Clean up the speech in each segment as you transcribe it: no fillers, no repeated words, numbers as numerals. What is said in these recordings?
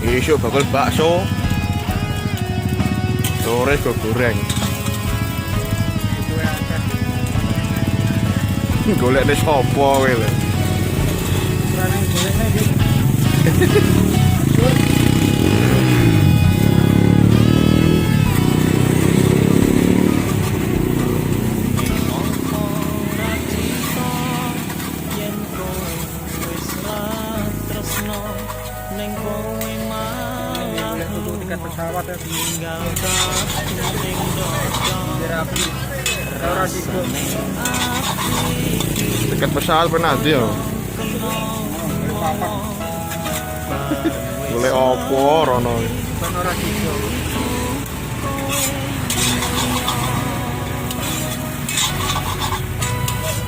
Besok bakal bakso. Sore go goreng. Golekne sapa kowe lho? Berani golekne iki. Tiket pesawat ya tinggal rapi ora sido Tiket pesawat pernah nanti ya. Golek opo rono. ora sido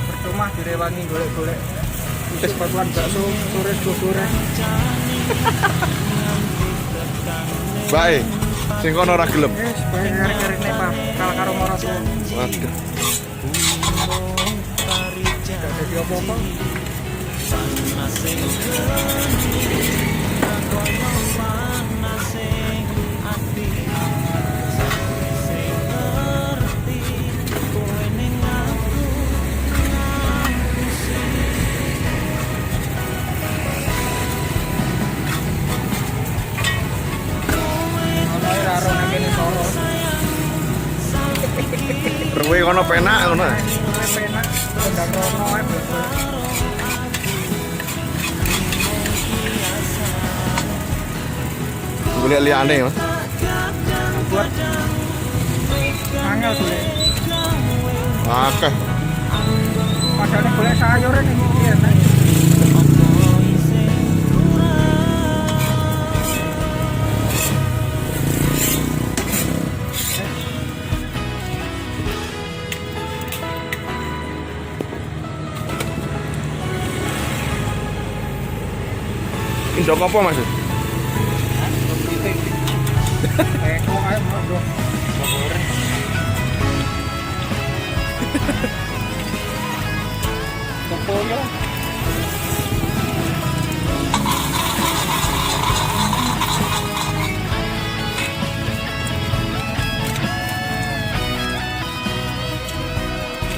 percuma direwangi golek-golek wis bakalan bakso sore goreng. Bae, sing kono ora gelem. Wis bae ngare-ngarene Pak, karo maratuwa. Waduh. Gak dadi apa-apa. Rewe kono penak ngono. Penak, ndang rono ae bebas. Golek liyane ya. Buat angel golek. Akeh. Padahal golek sayur ini enak. Indok apa Mas? Kok ae bro. Goreng. Topoyo.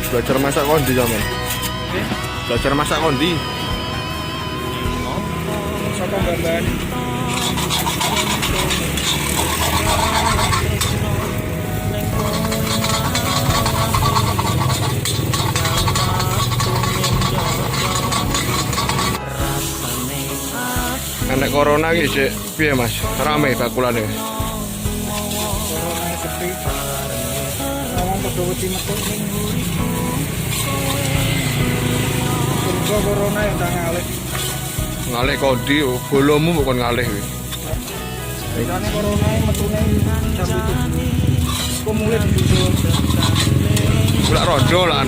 Belajar masak kondi zaman. Belajar masak kondi. Sopo gambar. Nek corona iki sik piye Mas? Rame bakulane. Corona sepi. Ngomong padha wedi metu. Corona yang tak ngalih. Ngalih kondi bolomu bukan ngalih kuwi. Bedane corona metune jam 7. Kok mulai disusul. Bulak rondo lan.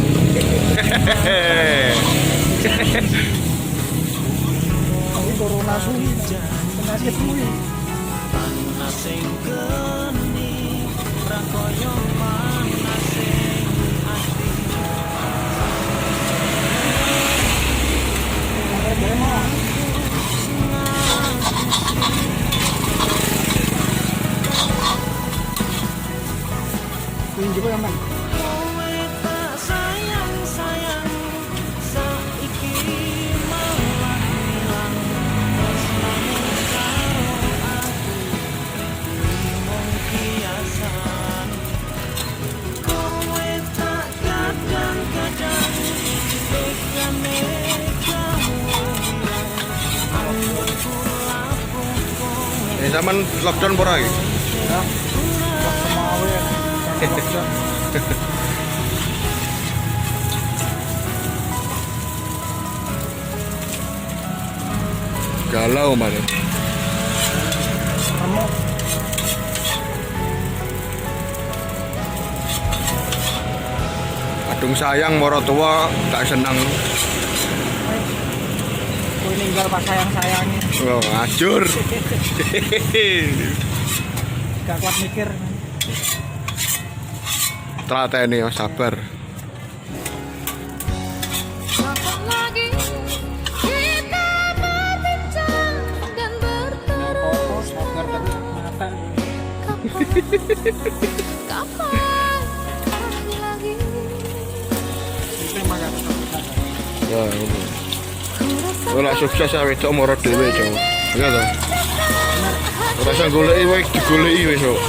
Ini corona suwi. Penyakit suwi. Kuwi juga yang mana? Ini zaman lockdown pora iki. Ya. Semawe. Galau mana? Adung sayang moro tua gak senang. Kowe ninggal pas sayang-sayangnya. Oh, ngajur. Gak kuat mikir. Trateni ya sabar. Foto Itu makan. Ya, ngono. Ora sukses awake tok moro dhewe, Cok. Ya to. Ora usah goleki wae digoleki wis kok.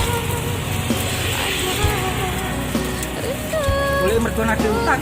Boleh mergo nagih utang.